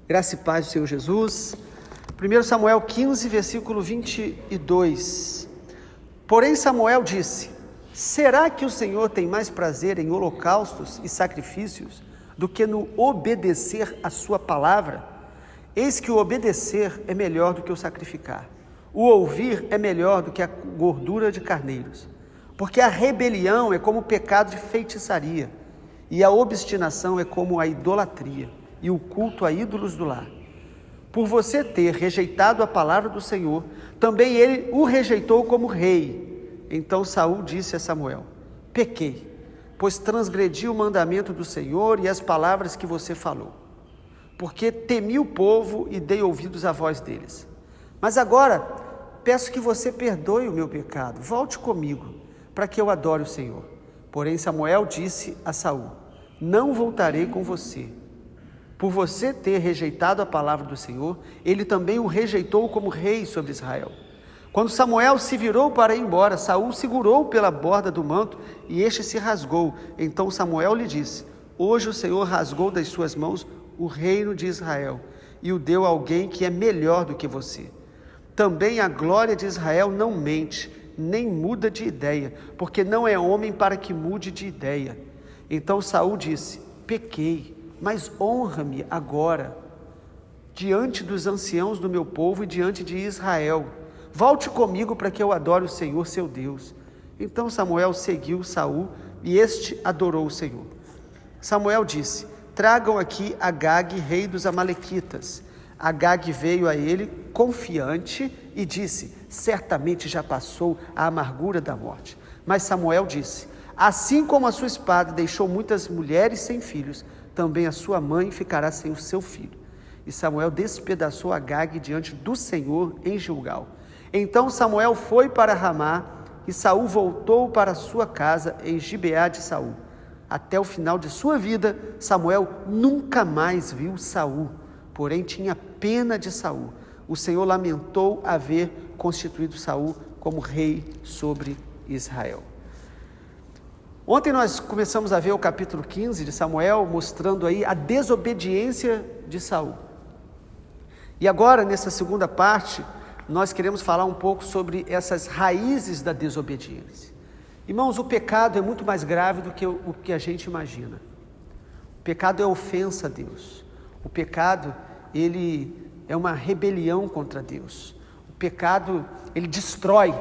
Graça e paz do Senhor Jesus. 1 Samuel 15, versículo 22. Porém Samuel disse: será que o Senhor tem mais prazer em holocaustos e sacrifícios do que no obedecer a sua palavra? Eis que o obedecer é melhor do que o sacrificar. O ouvir é melhor do que a gordura de carneiros. Porque a rebelião é como o pecado de feitiçaria, e a obstinação é como a idolatria e o culto a ídolos do lar. Por você ter rejeitado a palavra do Senhor, também ele o rejeitou como rei. Então Saul disse a Samuel: pequei, pois transgredi o mandamento do Senhor e as palavras que você falou, porque temi o povo e dei ouvidos à voz deles. Mas agora peço que você perdoe o meu pecado, volte comigo, para que eu adore o Senhor. Porém Samuel disse a Saul: não voltarei com você. Por você ter rejeitado a palavra do Senhor, ele também o rejeitou como rei sobre Israel. Quando Samuel se virou para ir embora, Saul segurou pela borda do manto e este se rasgou. Então Samuel lhe disse: hoje o Senhor rasgou das suas mãos o reino de Israel e o deu a alguém que é melhor do que você. Também a glória de Israel não mente, nem muda de ideia, porque não é homem para que mude de ideia. Então Saul disse: pequei, mas honra-me agora diante dos anciãos do meu povo e diante de Israel. Volte comigo para que eu adore o Senhor seu Deus. Então Samuel seguiu Saul e este adorou o Senhor. Samuel disse: tragam aqui Agag, rei dos amalequitas. Agag veio a ele confiante e disse: certamente já passou a amargura da morte. Mas Samuel disse: assim como a sua espada deixou muitas mulheres sem filhos, também a sua mãe ficará sem o seu filho. E Samuel despedaçou Agag diante do Senhor em Gilgal. Então Samuel foi para Ramá e Saul voltou para sua casa em Gibeá de Saul. Até o final de sua vida, Samuel nunca mais viu Saul, porém tinha pena de Saul. O Senhor lamentou haver constituído Saul como rei sobre Israel. Ontem nós começamos a ver o capítulo 15 de Samuel, mostrando aí a desobediência de Saul. E agora, nessa segunda parte, nós queremos falar um pouco sobre essas raízes da desobediência. Irmãos, o pecado é muito mais grave do que o que a gente imagina. O pecado é ofensa a Deus. O pecado, ele é uma rebelião contra Deus. O pecado, ele destrói.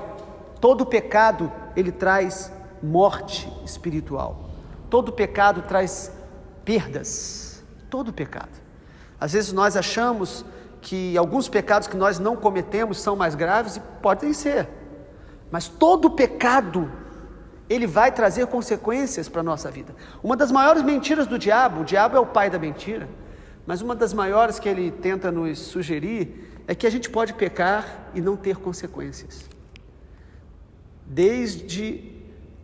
Todo pecado, ele traz morte espiritual. Todo pecado traz perdas. Todo pecado. Às vezes nós achamos que alguns pecados que nós não cometemos são mais graves, e podem ser. Mas todo pecado, ele vai trazer consequências para a nossa vida. Uma das maiores mentiras do diabo, o diabo é o pai da mentira, mas uma das maiores que ele tenta nos sugerir é que a gente pode pecar e não ter consequências. Desde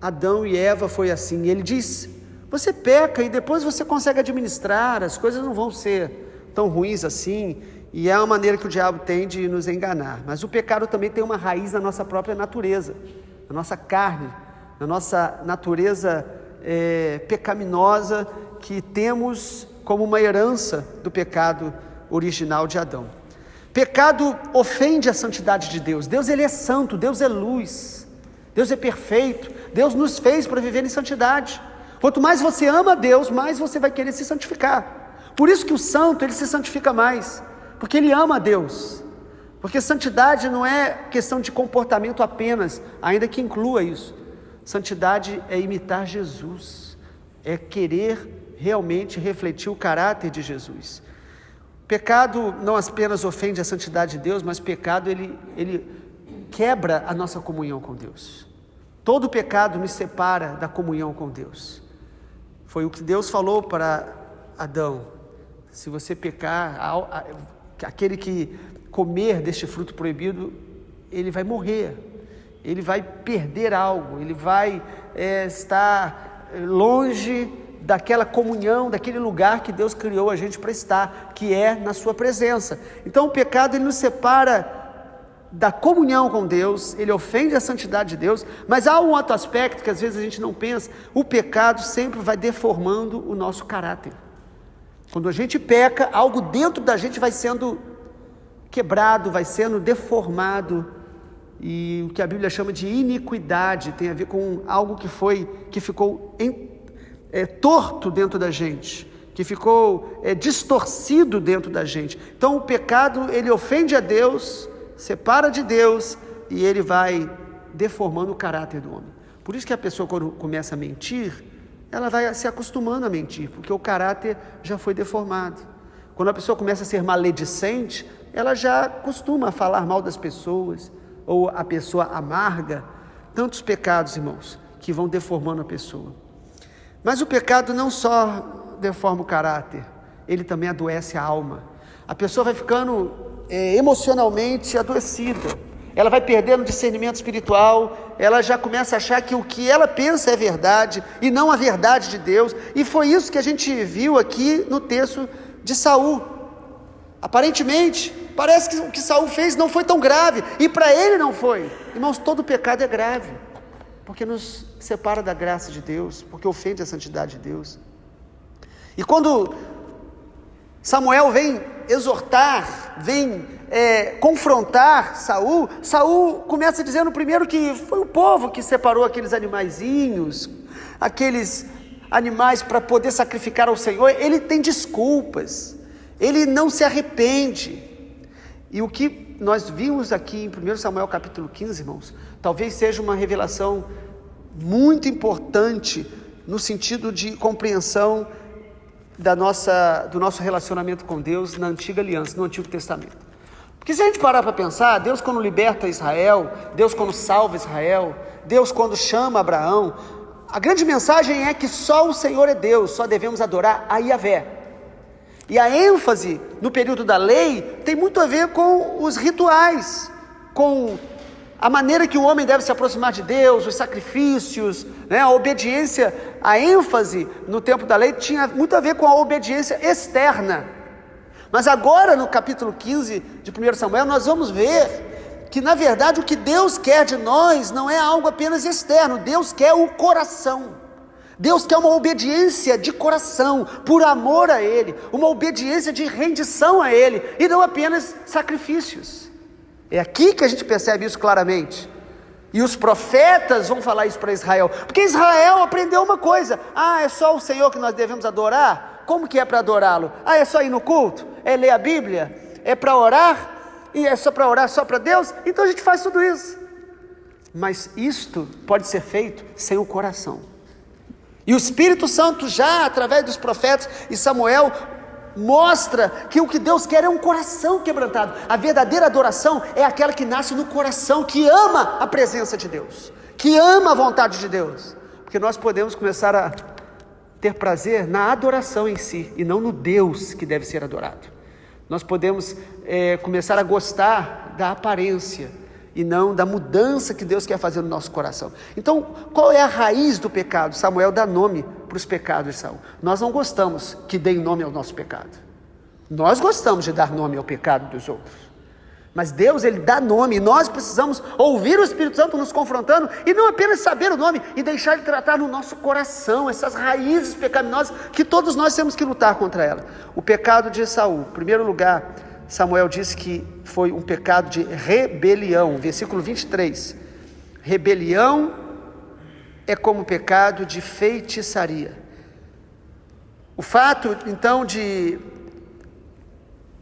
Adão e Eva foi assim. Ele diz: você peca e depois você consegue administrar, as coisas não vão ser tão ruins assim. E é uma maneira que o diabo tem de nos enganar. Mas o pecado também tem uma raiz na nossa própria natureza, na nossa carne, na nossa natureza pecaminosa, que temos como uma herança do pecado original de Adão. Pecado ofende a santidade de Deus. Deus, ele é santo, Deus é luz, Deus é perfeito, Deus nos fez para viver em santidade. Quanto mais você ama a Deus, mais você vai querer se santificar. Por isso que o santo, ele se santifica mais, porque ele ama a Deus. Porque santidade não é questão de comportamento apenas, ainda que inclua isso. Santidade é imitar Jesus, é querer realmente refletir o caráter de Jesus. Pecado não apenas ofende a santidade de Deus, mas pecado ele quebra a nossa comunhão com Deus. Todo pecado nos separa da comunhão com Deus. Foi o que Deus falou para Adão: se você pecar, aquele que comer deste fruto proibido, ele vai morrer, ele vai perder algo, ele vai estar longe daquela comunhão, daquele lugar que Deus criou a gente para estar, que é na sua presença. Então o pecado, ele nos separa da comunhão com Deus, ele ofende a santidade de Deus, mas há um outro aspecto que às vezes a gente não pensa: o pecado sempre vai deformando o nosso caráter. Quando a gente peca, algo dentro da gente vai sendo quebrado, vai sendo deformado, e o que a Bíblia chama de iniquidade tem a ver com algo que ficou torto dentro da gente, que ficou distorcido dentro da gente. Então o pecado, ele ofende a Deus, separa de Deus, e ele vai deformando o caráter do homem. Por isso que a pessoa, quando começa a mentir, ela vai se acostumando a mentir, porque o caráter já foi deformado. Quando a pessoa começa a ser maledicente, ela já costuma falar mal das pessoas, ou a pessoa amarga. Tantos pecados, irmãos, que vão deformando a pessoa. Mas o pecado não só deforma o caráter, ele também adoece a alma. A pessoa vai ficando emocionalmente adoecida. Ela vai perdendo discernimento espiritual, ela já começa a achar que o que ela pensa é verdade e não a verdade de Deus. E foi isso que a gente viu aqui no texto de Saul. Aparentemente, parece que o que Saul fez não foi tão grave, e para ele não foi. Irmãos, todo pecado é grave, porque nos separa da graça de Deus, porque ofende a santidade de Deus. E quando Samuel vem exortar, vem confrontar Saul, Saul começa dizendo primeiro que foi o povo que separou aqueles animaizinhos, aqueles animais para poder sacrificar ao Senhor. Ele tem desculpas, ele não se arrepende. E o que nós vimos aqui em 1 Samuel capítulo 15, irmãos, talvez seja uma revelação muito importante no sentido de compreensão do nosso relacionamento com Deus na antiga aliança, no Antigo Testamento. Porque se a gente parar para pensar, Deus quando liberta Israel, Deus quando salva Israel, Deus quando chama Abraão, a grande mensagem é que só o Senhor é Deus, só devemos adorar a Yahvé. E a ênfase no período da lei tem muito a ver com os rituais, com a maneira que o homem deve se aproximar de Deus, os sacrifícios, a obediência. A ênfase no tempo da lei tinha muito a ver com a obediência externa. Mas agora no capítulo 15 de 1 Samuel nós vamos ver que na verdade o que Deus quer de nós não é algo apenas externo. Deus quer o coração. Deus quer uma obediência de coração, por amor a Ele, uma obediência de rendição a Ele, e não apenas sacrifícios. É aqui que a gente percebe isso claramente. E os profetas vão falar isso para Israel, porque Israel aprendeu uma coisa: é só o Senhor que nós devemos adorar? Como que é para adorá-lo? É só ir no culto? É ler a Bíblia? É para orar? E é só para orar só para Deus? Então a gente faz tudo isso. Mas isto pode ser feito sem o coração. E o Espírito Santo já, através dos profetas e Samuel, mostra que o que Deus quer é um coração quebrantado. A verdadeira adoração é aquela que nasce no coração, que ama a presença de Deus, que ama a vontade de Deus. Porque nós podemos começar a ter prazer na adoração em si, e não no Deus que deve ser adorado. Nós podemos começar a gostar da aparência, e não da mudança que Deus quer fazer no nosso coração. Então, qual é a raiz do pecado? Samuel dá nome para os pecados de Saul. Nós não gostamos que deem nome ao nosso pecado. Nós gostamos de dar nome ao pecado dos outros. Mas Deus, Ele dá nome, e nós precisamos ouvir o Espírito Santo nos confrontando, e não apenas saber o nome, e deixar Ele tratar no nosso coração, essas raízes pecaminosas, que todos nós temos que lutar contra ela. O pecado de Saul, em primeiro lugar, Samuel disse que foi um pecado de rebelião, versículo 23, rebelião é como pecado de feitiçaria. O fato, então,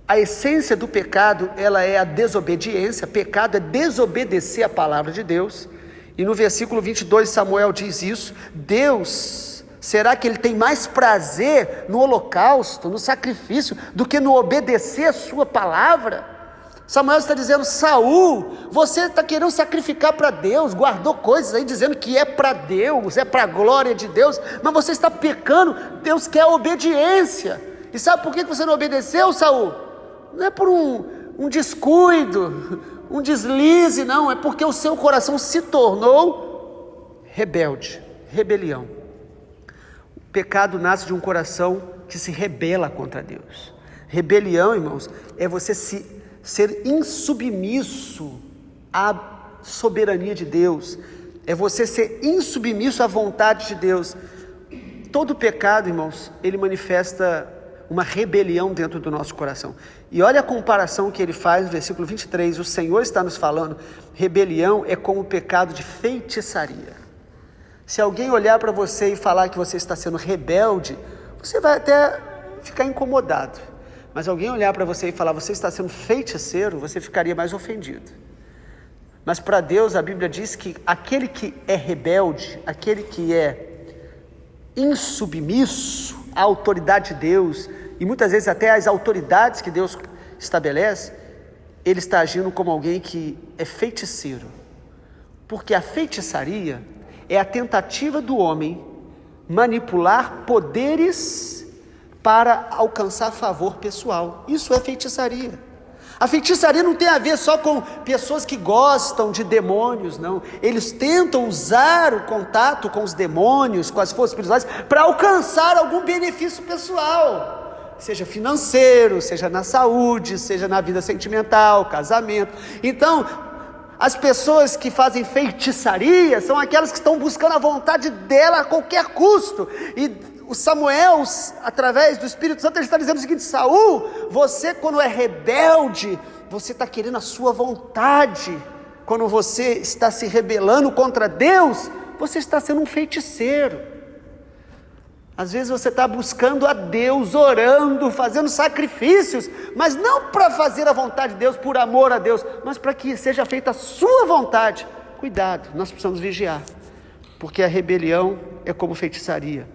a essência do pecado, ela é a desobediência. Pecado é desobedecer a palavra de Deus, e no versículo 22 Samuel diz isso. Deus, será que Ele tem mais prazer no holocausto, no sacrifício, do que no obedecer a sua palavra? Samuel está dizendo: Saul, você está querendo sacrificar para Deus, guardou coisas aí dizendo que é para Deus, é para a glória de Deus, mas você está pecando. Deus quer obediência. E sabe por que você não obedeceu, Saul? Não é por um descuido, um deslize, não, é porque o seu coração se tornou rebelde, rebelião. O pecado nasce de um coração que se rebela contra Deus. Rebelião, irmãos, é você ser insubmisso à soberania de Deus, é você ser insubmisso à vontade de Deus. Todo pecado, irmãos, ele manifesta uma rebelião dentro do nosso coração. E olha a comparação que ele faz no versículo 23, o Senhor está nos falando, rebelião é como o pecado de feitiçaria. Se alguém olhar para você e falar que você está sendo rebelde, você vai até ficar incomodado. Mas alguém olhar para você e falar, você está sendo feiticeiro, você ficaria mais ofendido. Mas para Deus, a Bíblia diz que aquele que é rebelde, aquele que é insubmisso à autoridade de Deus, e muitas vezes até às autoridades que Deus estabelece, ele está agindo como alguém que é feiticeiro. Porque a feitiçaria é a tentativa do homem manipular poderes para alcançar favor pessoal. Isso é feitiçaria. A feitiçaria não tem a ver só com pessoas que gostam de demônios, não. Eles tentam usar o contato com os demônios, com as forças espirituais, para alcançar algum benefício pessoal, seja financeiro, seja na saúde, seja na vida sentimental, casamento. Então, as pessoas que fazem feitiçaria são aquelas que estão buscando a vontade dela a qualquer custo. E o Samuel, através do Espírito Santo, ele está dizendo o seguinte: Saul, você quando é rebelde, você está querendo a sua vontade. Quando você está se rebelando contra Deus, você está sendo um feiticeiro. Às vezes você está buscando a Deus, orando, fazendo sacrifícios, mas não para fazer a vontade de Deus, por amor a Deus, mas para que seja feita a sua vontade. Cuidado, nós precisamos vigiar, porque a rebelião é como feitiçaria.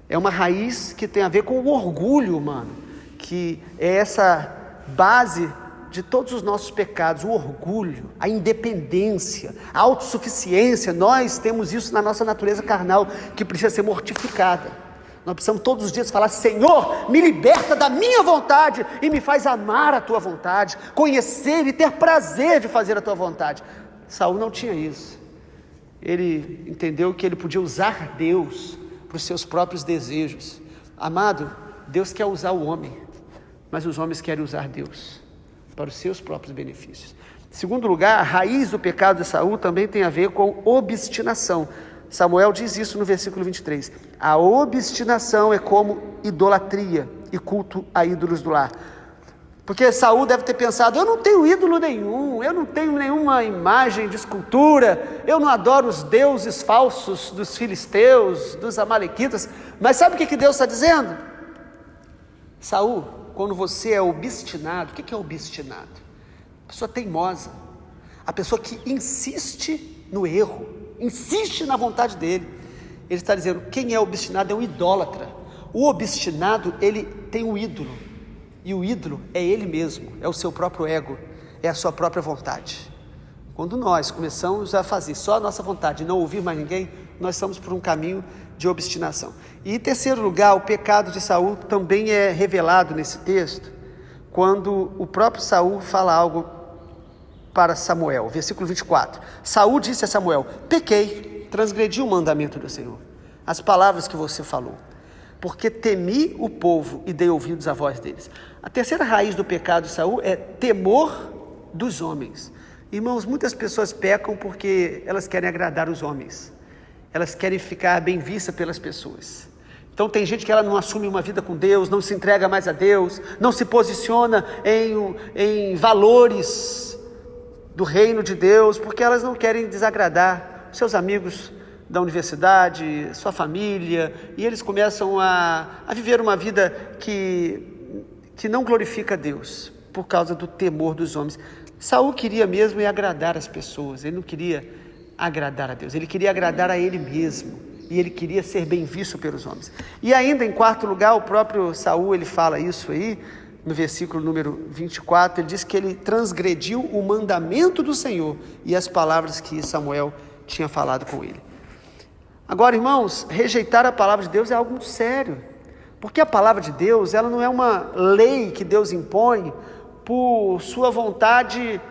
É uma raiz que tem a ver com o orgulho humano, que é essa base de todos os nossos pecados, o orgulho, a independência, a autossuficiência. Nós temos isso na nossa natureza carnal, que precisa ser mortificada. Nós precisamos todos os dias falar: Senhor, me liberta da minha vontade e me faz amar a tua vontade, conhecer e ter prazer de fazer a tua vontade. Saul não tinha isso. Ele entendeu que ele podia usar Deus para os seus próprios desejos. Amado, Deus quer usar o homem, mas os homens querem usar Deus para os seus próprios benefícios. Em segundo lugar, a raiz do pecado de Saul também tem a ver com obstinação. Samuel diz isso no versículo 23. A obstinação é como idolatria e culto a ídolos do lar. Porque Saul deve ter pensado: eu não tenho ídolo nenhum, eu não tenho nenhuma imagem de escultura, eu não adoro os deuses falsos dos filisteus, dos amalequitas. Mas sabe o que Deus está dizendo? Saul, quando você é obstinado, o que é obstinado? A pessoa teimosa, a pessoa que insiste no erro, insiste na vontade dele. Ele está dizendo: quem é obstinado é um idólatra. O obstinado, ele tem um ídolo, e o ídolo é ele mesmo, é o seu próprio ego, é a sua própria vontade. Quando nós começamos a fazer só a nossa vontade e não ouvir mais ninguém, nós estamos por um caminho de obstinação. E em terceiro lugar, o pecado de Saul também é revelado nesse texto, quando o próprio Saul fala algo para Samuel. Versículo 24. Saul disse a Samuel: pequei, transgredi o mandamento do Senhor, as palavras que você falou, porque temi o povo e dei ouvidos à voz deles. A terceira raiz do pecado de Saul é temor dos homens. Irmãos, muitas pessoas pecam porque elas querem agradar os homens, elas querem ficar bem vista pelas pessoas. Então tem gente que ela não assume uma vida com Deus, não se entrega mais a Deus, não se posiciona em valores do reino de Deus, porque elas não querem desagradar seus amigos da universidade, sua família, e eles começam a viver uma vida que não glorifica a Deus, por causa do temor dos homens. Saul queria mesmo agradar as pessoas, ele não queria agradar a Deus, ele queria agradar a ele mesmo, e ele queria ser bem visto pelos homens. E ainda em quarto lugar, o próprio Saul, ele fala isso aí, no versículo número 24, ele diz que ele transgrediu o mandamento do Senhor e as palavras que Samuel tinha falado com ele. Agora, irmãos, rejeitar a palavra de Deus é algo muito sério, porque a palavra de Deus, ela não é uma lei que Deus impõe por sua vontade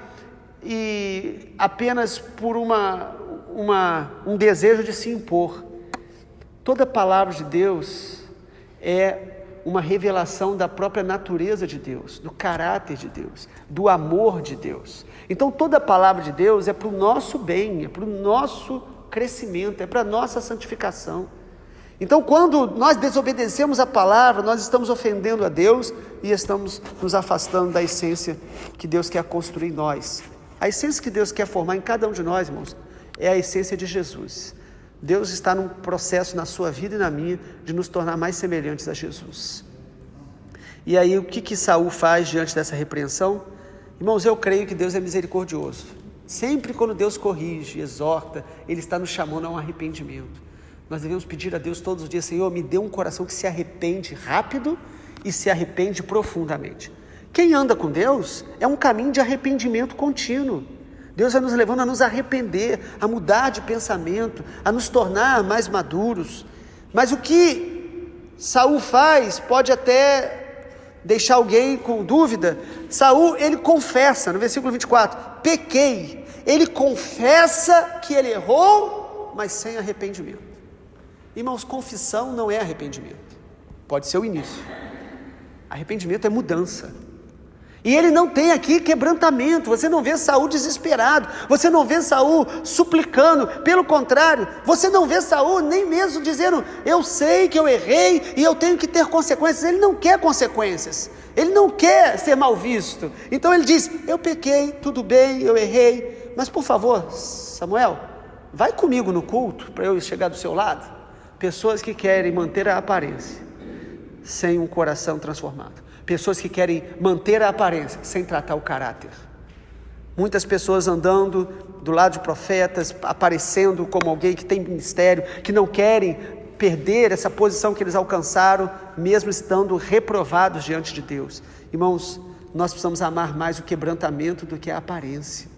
e apenas por um desejo de se impor. Toda palavra de Deus é uma revelação da própria natureza de Deus, do caráter de Deus, do amor de Deus. Então toda palavra de Deus é para o nosso bem, é para o nosso crescimento, é para a nossa santificação. Então, quando nós desobedecemos a palavra, nós estamos ofendendo a Deus e estamos nos afastando da essência que Deus quer construir em nós. A essência que Deus quer formar em cada um de nós, irmãos, é a essência de Jesus. Deus está num processo na sua vida e na minha de nos tornar mais semelhantes a Jesus. E aí, o que Saul faz diante dessa repreensão? Irmãos, eu creio que Deus é misericordioso. Sempre quando Deus corrige, exorta, Ele está nos chamando a um arrependimento. Nós devemos pedir a Deus todos os dias: Senhor, me dê um coração que se arrepende rápido e se arrepende profundamente. Quem anda com Deus é um caminho de arrependimento contínuo. Deus vai nos levando a nos arrepender, a mudar de pensamento, a nos tornar mais maduros. Mas o que Saul faz pode até deixar alguém com dúvida. Saul, ele confessa, no versículo 24, pequei. Ele confessa que ele errou, mas sem arrependimento. Irmãos, confissão não é arrependimento. Pode ser o início. Arrependimento é mudança. E ele não tem aqui quebrantamento. Você não vê Saul desesperado. Você não vê Saul suplicando. Pelo contrário, você não vê Saul nem mesmo dizendo: eu sei que eu errei e eu tenho que ter consequências. Ele não quer consequências. Ele não quer ser mal visto. Então ele diz: eu pequei, tudo bem, eu errei. Mas por favor, Samuel, vai comigo no culto para eu chegar do seu lado. Pessoas que querem manter a aparência sem um coração transformado. Pessoas que querem manter a aparência sem tratar o caráter. Muitas pessoas andando do lado de profetas, aparecendo como alguém que tem ministério, que não querem perder essa posição que eles alcançaram, mesmo estando reprovados diante de Deus. Irmãos, nós precisamos amar mais o quebrantamento do que a aparência.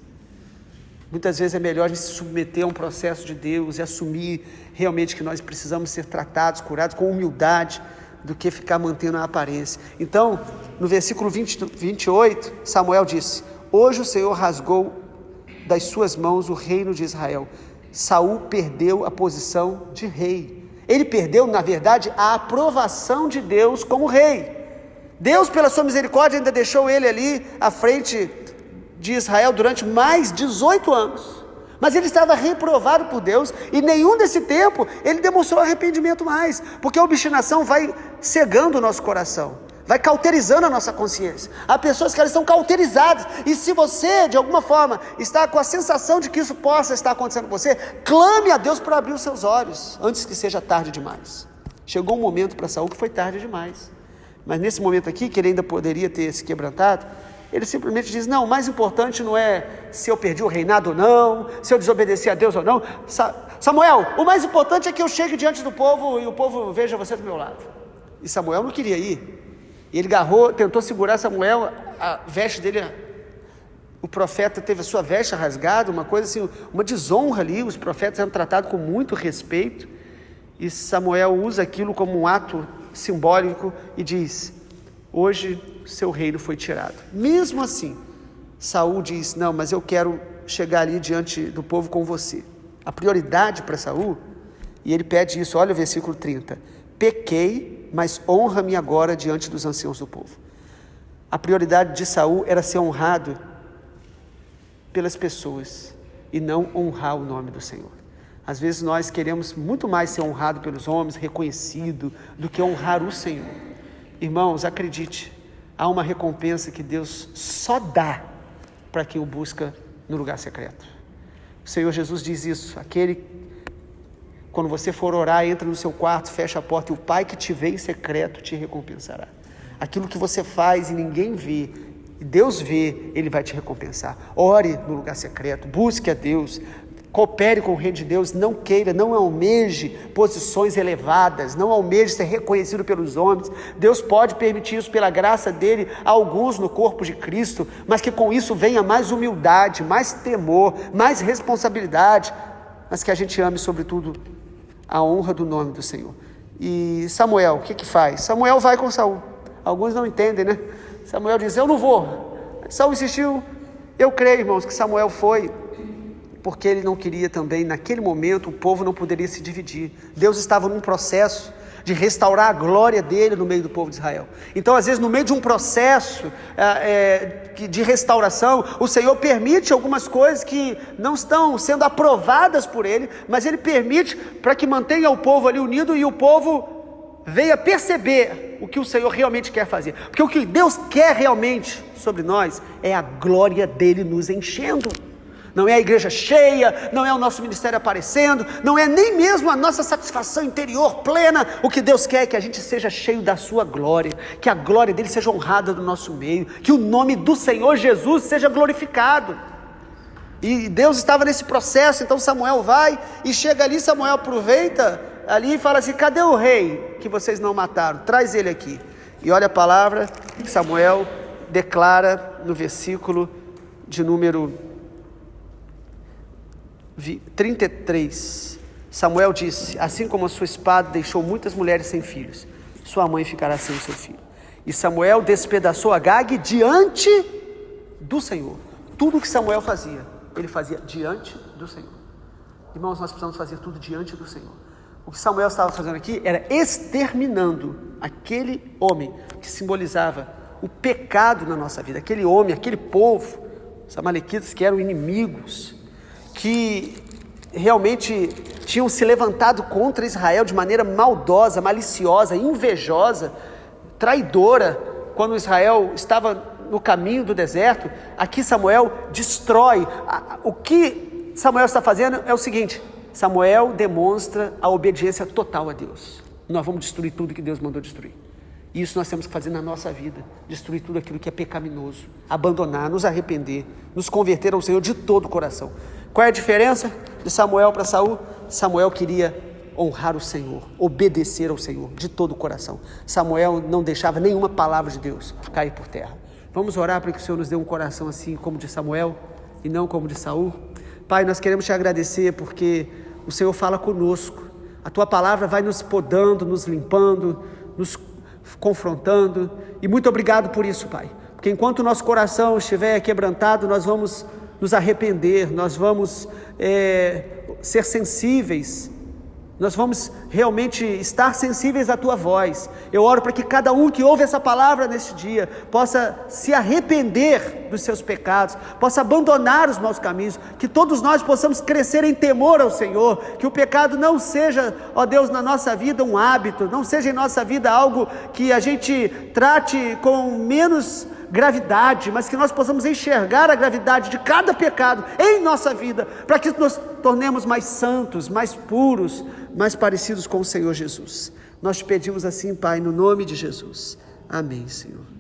Muitas vezes é melhor a gente se submeter a um processo de Deus e assumir realmente que nós precisamos ser tratados, curados com humildade, do que ficar mantendo a aparência. Então, no versículo 28, Samuel disse: hoje o Senhor rasgou das suas mãos o reino de Israel. Saul perdeu a posição de rei. Ele perdeu, na verdade, a aprovação de Deus como rei. Deus, pela sua misericórdia, ainda deixou ele ali à frente de Israel durante mais 18 anos. Mas ele estava reprovado por Deus, e nenhum desse tempo ele demonstrou arrependimento mais, porque a obstinação vai cegando o nosso coração, vai cauterizando a nossa consciência. Há pessoas que elas estão cauterizadas, e se você de alguma forma está com a sensação de que isso possa estar acontecendo com você, clame a Deus para abrir os seus olhos, antes que seja tarde demais. Chegou um momento para Saul que foi tarde demais, mas nesse momento aqui, que ele ainda poderia ter se quebrantado, ele simplesmente diz: não, o mais importante não é se eu perdi o reinado ou não, se eu desobedeci a Deus ou não. Samuel, o mais importante é que eu chegue diante do povo e o povo veja você do meu lado. E Samuel não queria ir. E ele tentou segurar Samuel, a veste dele, o profeta teve a sua veste rasgada, uma coisa assim, uma desonra ali. Os profetas eram tratados com muito respeito, e Samuel usa aquilo como um ato simbólico e diz: hoje seu reino foi tirado. Mesmo assim, Saul diz: não, mas eu quero chegar ali diante do povo com você. A prioridade para Saul, e ele pede isso, olha o versículo 30, pequei, mas honra-me agora diante dos anciãos do povo. A prioridade de Saul era ser honrado pelas pessoas e não honrar o nome do Senhor. Às vezes nós queremos muito mais ser honrado pelos homens, reconhecido, do que honrar o Senhor. Irmãos, acredite, há uma recompensa que Deus só dá para quem o busca no lugar secreto. O Senhor Jesus diz isso: quando você for orar, entra no seu quarto, fecha a porta, e o Pai que te vê em secreto te recompensará. Aquilo que você faz e ninguém vê, e Deus vê, Ele vai te recompensar. Ore no lugar secreto, busque a Deus, coopere com o reino de Deus, não queira, não almeje posições elevadas, não almeje ser reconhecido pelos homens. Deus pode permitir isso pela graça dele a alguns no corpo de Cristo, mas que com isso venha mais humildade, mais temor, mais responsabilidade, mas que a gente ame sobretudo a honra do nome do Senhor. E Samuel, o que faz? Samuel vai com Saul. Alguns não entendem, né? Samuel diz: eu não vou. Saul insistiu. Eu creio, irmãos, que Samuel foi porque ele não queria também, naquele momento, o povo não poderia se dividir. Deus estava num processo de restaurar a glória dele no meio do povo de Israel. Então, às vezes, no meio de um processo de restauração, o Senhor permite algumas coisas que não estão sendo aprovadas por ele, mas ele permite para que mantenha o povo ali unido e o povo venha perceber o que o Senhor realmente quer fazer. Porque o que Deus quer realmente sobre nós é a glória dele nos enchendo. Não é a igreja cheia, não é o nosso ministério aparecendo, não é nem mesmo a nossa satisfação interior plena. O que Deus quer é que a gente seja cheio da sua glória, que a glória dele seja honrada no nosso meio, que o nome do Senhor Jesus seja glorificado. E Deus estava nesse processo. Então Samuel vai e chega ali, Samuel aproveita ali e fala assim: cadê o rei que vocês não mataram? Traz ele aqui. E olha a palavra que Samuel declara no versículo de número 33, Samuel disse: assim como a sua espada deixou muitas mulheres sem filhos, sua mãe ficará sem o seu filho. E Samuel despedaçou Agag diante do Senhor. Tudo que Samuel fazia, ele fazia diante do Senhor. Irmãos, nós precisamos fazer tudo diante do Senhor. O que Samuel estava fazendo aqui era exterminando aquele homem que simbolizava o pecado na nossa vida, aquele homem, aquele povo, os amalequitas que eram inimigos, que realmente tinham se levantado contra Israel de maneira maldosa, maliciosa, invejosa, traidora. Quando Israel estava no caminho do deserto, aqui Samuel destrói. O que Samuel está fazendo é o seguinte: Samuel demonstra a obediência total a Deus. Nós vamos destruir tudo que Deus mandou destruir. E isso nós temos que fazer na nossa vida, destruir tudo aquilo que é pecaminoso, abandonar, nos arrepender, nos converter ao Senhor de todo o coração. Qual é a diferença de Samuel para Saul? Samuel queria honrar o Senhor, obedecer ao Senhor de todo o coração. Samuel não deixava nenhuma palavra de Deus cair por terra. Vamos orar para que o Senhor nos dê um coração assim como de Samuel e não como de Saul. Pai, nós queremos te agradecer porque o Senhor fala conosco. A tua palavra vai nos podando, nos limpando, nos confrontando, e muito obrigado por isso, Pai, porque enquanto o nosso coração estiver quebrantado, nós vamos nos arrepender, nós vamos ser sensíveis, nós vamos realmente estar sensíveis à tua voz. Eu oro para que cada um que ouve essa palavra neste dia possa se arrepender dos seus pecados, possa abandonar os maus caminhos, que todos nós possamos crescer em temor ao Senhor, que o pecado não seja, ó Deus, na nossa vida um hábito, não seja em nossa vida algo que a gente trate com menos gravidade, mas que nós possamos enxergar a gravidade de cada pecado em nossa vida, para que nos tornemos mais santos, mais puros, mais parecidos com o Senhor Jesus. Nós te pedimos assim, Pai, no nome de Jesus. Amém, Senhor.